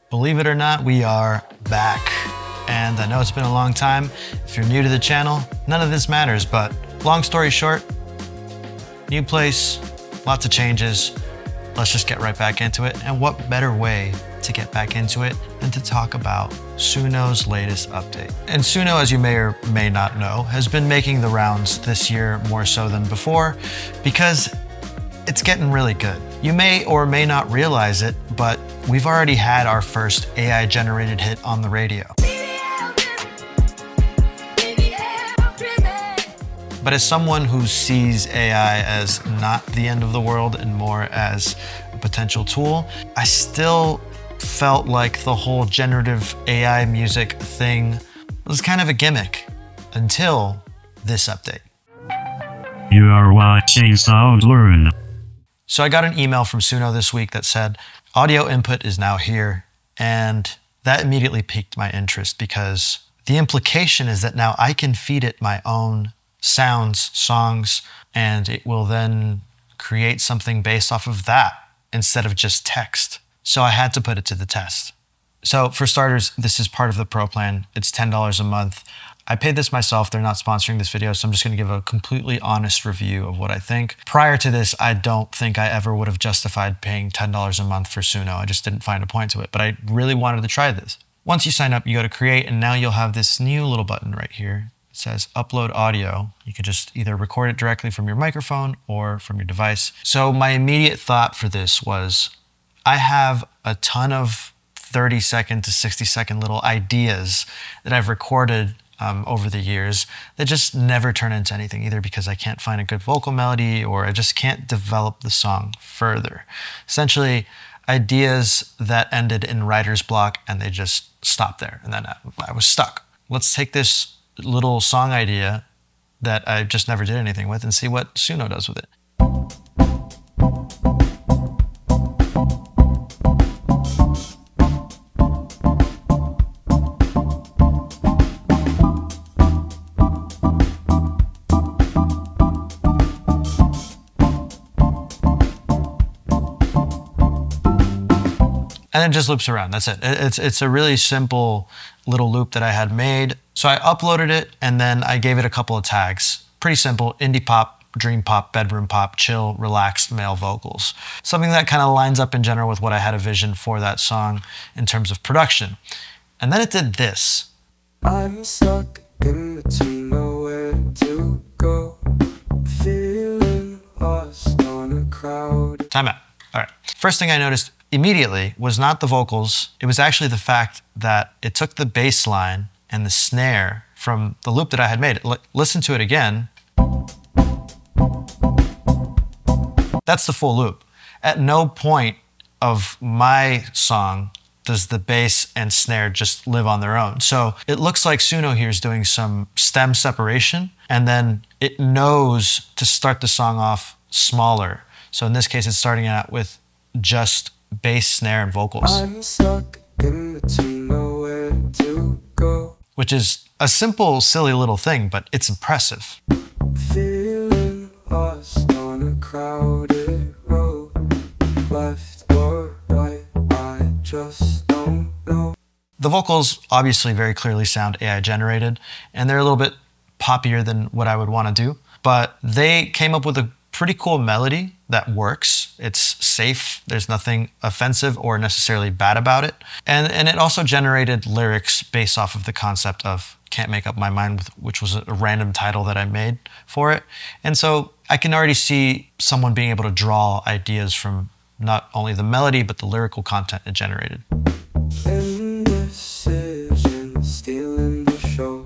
Believe it or not, we are back. And I know it's been a long time. If you're new to the channel, none of this matters, but long story short, new place, lots of changes. Let's just get right back into it. And what better way to get back into it than to talk about Suno's latest update. And Suno, as you may or may not know, has been making the rounds this year more so than before because it's getting really good. You may or may not realize it, but we've already had our first AI-generated hit on the radio. But as someone who sees AI as not the end of the world and more as a potential tool, I still felt like the whole generative AI music thing was kind of a gimmick until this update. You are watching Sound Learn. So I got an email from Suno this week that said, Audio Input is now here. And that immediately piqued my interest because the implication is that now I can feed it my own sounds, songs, and it will then create something based off of that instead of just text. So I had to put it to the test. So for starters, this is part of the Pro plan. It's $10 a month. I paid this myself. They're not sponsoring this video, so I'm just gonna give a completely honest review of what I think. Prior to this, I don't think I ever would have justified paying $10 a month for Suno. I just didn't find a point to it, but I really wanted to try this. Once you sign up, you go to create, and now you'll have this new little button right here. It says upload audio. You can just either record it directly from your microphone or from your device. So my immediate thought for this was, I have a ton of 30-second to 60-second little ideas that I've recorded over the years that just never turn into anything, either because I can't find a good vocal melody or I just can't develop the song further. Essentially, ideas that ended in writer's block and they just stopped there, and then I was stuck. Let's take this little song idea that I just never did anything with and see what Suno does with it. And it just loops around, that's it. It's a really simple little loop that I had made. So I uploaded it and then I gave it a couple of tags. Pretty simple, indie pop, dream pop, bedroom pop, chill, relaxed male vocals. Something that kind of lines up in general with what I had a vision for that song in terms of production. And then it did this. I'm stuck in between nowhere to go, feeling lost on a crowd. Time out. All right. First thing I noticed immediately was not the vocals. It was actually the fact that it took the bass line and the snare from the loop that I had made. Listen to it again. That's the full loop. At no point of my song does the bass and snare just live on their own. So it looks like Suno here is doing some stem separation, and then it knows to start the song off smaller. So in this case, it's starting out with just bass, snare, and vocals. I'm stuck in between nowhere to go. Which is a simple, silly little thing, but it's impressive. Feeling lost on a crowded road. Left or right, I just don't know. The vocals obviously very clearly sound AI generated, and they're a little bit poppier than what I would want to do, but they came up with a pretty cool melody that works. It's safe. There's nothing offensive or necessarily bad about it. And it also generated lyrics based off of the concept of Can't Make Up My Mind, which was a random title that I made for it. And so I can already see someone being able to draw ideas from not only the melody, but the lyrical content it generated. Indecision, stealing the show.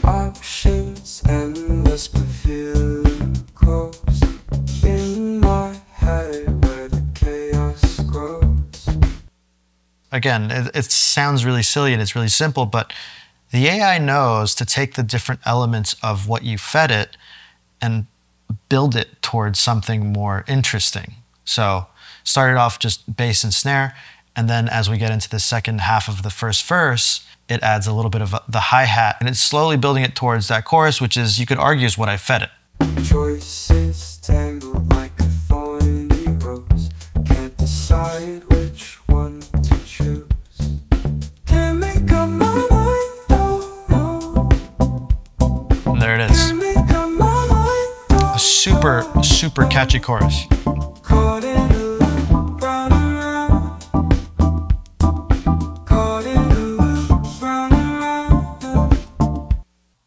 Options endless, but feeling close. In my head where the chaos grows. Again, it sounds really silly and it's really simple, but the AI knows to take the different elements of what you fed it and build it towards something more interesting. So started off just bass and snare, and then as we get into the second half of the first verse, it adds a little bit of the hi-hat, and it's slowly building it towards that chorus, which is, you could argue, is what I fed it. Choices tangled like a thorny rose. Can't decide which one to choose. super catchy chorus. Caught in a loop, round and round. Caught in a loop, round and round.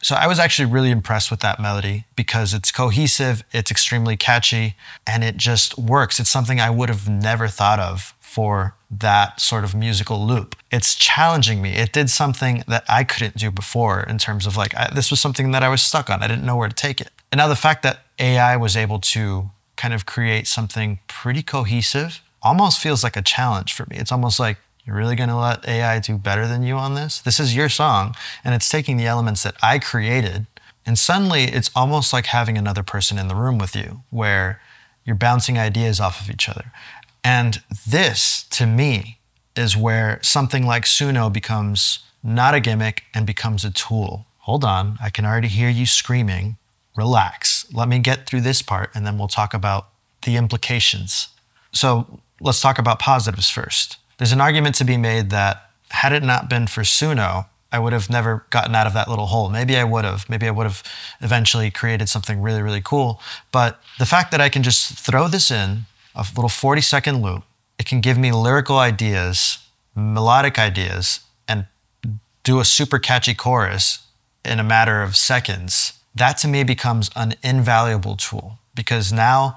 So I was actually really impressed with that melody because it's cohesive, it's extremely catchy, and it just works. It's something I would have never thought of for that sort of musical loop. It's challenging me. It did something that I couldn't do before in terms of like, this was something that I was stuck on. I didn't know where to take it. And now the fact that AI was able to kind of create something pretty cohesive almost feels like a challenge for me. It's almost like, you're really going to let AI do better than you on this? This is your song, and it's taking the elements that I created, and suddenly it's almost like having another person in the room with you, where you're bouncing ideas off of each other. And this, to me, is where something like Suno becomes not a gimmick and becomes a tool. Hold on, I can already hear you screaming. Relax. Let me get through this part, and then we'll talk about the implications. So let's talk about positives first. There's an argument to be made that had it not been for Suno, I would have never gotten out of that little hole. Maybe I would have. Maybe I would have eventually created something really, really cool. But the fact that I can just throw this in, a little 40-second loop, it can give me lyrical ideas, melodic ideas, and do a super catchy chorus in a matter of seconds. That to me becomes an invaluable tool because now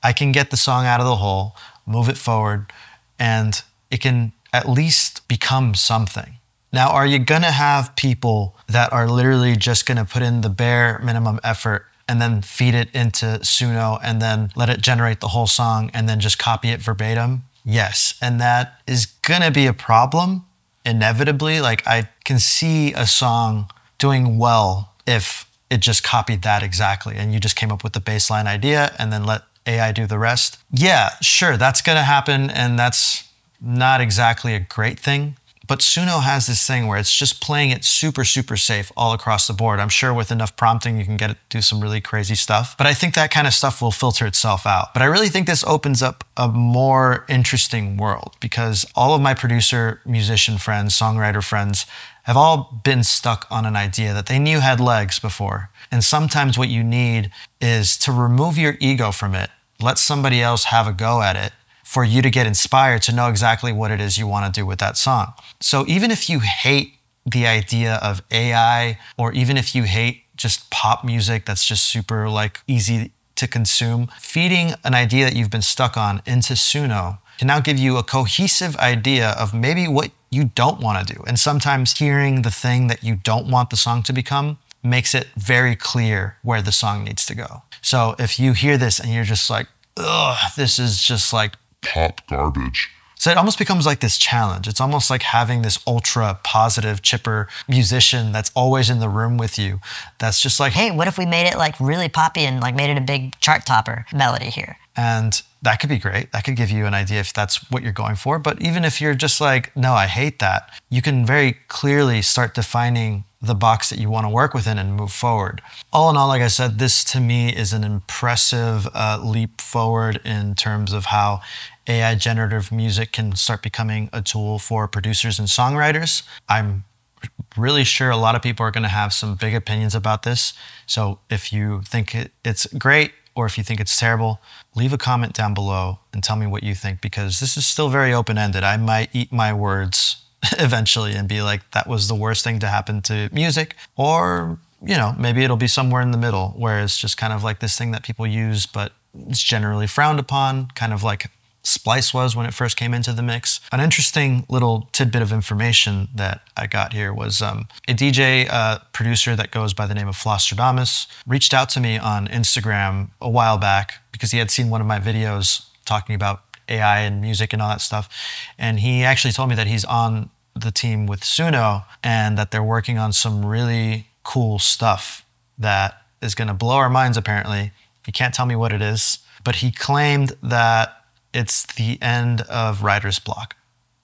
I can get the song out of the hole, move it forward, and it can at least become something. Now, are you gonna have people that are literally just gonna put in the bare minimum effort and then feed it into Suno and then let it generate the whole song and then just copy it verbatim? Yes, and that is gonna be a problem, inevitably. Like, I can see a song doing well if it just copied that exactly and you just came up with the baseline idea and then let AI do the rest. Yeah, sure, that's gonna happen, and that's not exactly a great thing. But Suno has this thing where it's just playing it super, super safe all across the board. I'm sure with enough prompting, you can get it to do some really crazy stuff. But I think that kind of stuff will filter itself out. But I really think this opens up a more interesting world because all of my producer, musician friends, songwriter friends have all been stuck on an idea that they knew had legs before. And sometimes what you need is to remove your ego from it, let somebody else have a go at it, for you to get inspired to know exactly what it is you want to do with that song. So even if you hate the idea of AI, or even if you hate just pop music that's just super like easy to consume, feeding an idea that you've been stuck on into Suno can now give you a cohesive idea of maybe what you don't want to do. And sometimes hearing the thing that you don't want the song to become makes it very clear where the song needs to go. So if you hear this and you're just like, ugh, this is just like pop garbage. So it almost becomes like this challenge. It's almost like having this ultra positive, chipper musician that's always in the room with you. That's just like, hey, what if we made it like really poppy and like made it a big chart topper melody here? And that could be great. That could give you an idea if that's what you're going for. But even if you're just like, no, I hate that, you can very clearly start defining the box that you want to work within and move forward. All in all, like I said, this to me is an impressive leap forward in terms of how AI generative music can start becoming a tool for producers and songwriters. I'm really sure a lot of people are going to have some big opinions about this. So if you think it's great or if you think it's terrible, leave a comment down below and tell me what you think, because this is still very open-ended. I might eat my words eventually and be like, that was the worst thing to happen to music. Or, you know, maybe it'll be somewhere in the middle where it's just kind of like this thing that people use, but it's generally frowned upon, kind of like Splice was when it first came into the mix. An interesting little tidbit of information that I got here was a DJ producer that goes by the name of Flosstradamus reached out to me on Instagram a while back because he had seen one of my videos talking about AI and music and all that stuff. And he actually told me that he's on the team with Suno and that they're working on some really cool stuff that is going to blow our minds, apparently. He can't tell me what it is, but he claimed that it's the end of writer's block.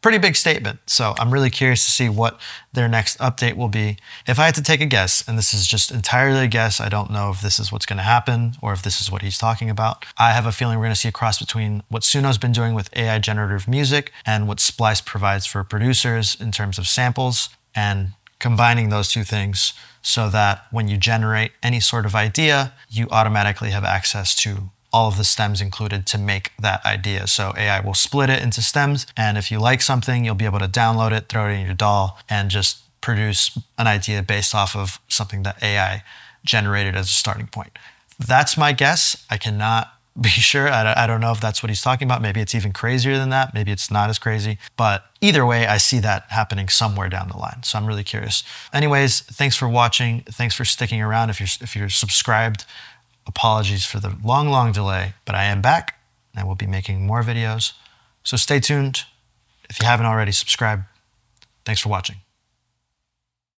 Pretty big statement. So I'm really curious to see what their next update will be. If I had to take a guess, and this is just entirely a guess, I don't know if this is what's going to happen or if this is what he's talking about. I have a feeling we're going to see a cross between what Suno's been doing with AI generative music and what Splice provides for producers in terms of samples, and combining those two things so that when you generate any sort of idea, you automatically have access to all of the stems included to make that idea. So AI will split it into stems, and if you like something, you'll be able to download it, throw it in your DAW, and just produce an idea based off of something that AI generated as a starting point. That's my guess. I cannot be sure. I don't know if that's what he's talking about. Maybe it's even crazier than that. Maybe it's not as crazy. But either way, I see that happening somewhere down the line. So I'm really curious. Anyways, thanks for watching. Thanks for sticking around. If you're subscribed, apologies for the long delay, but I am back and I will be making more videos. So stay tuned. If you haven't already subscribed, thanks for watching.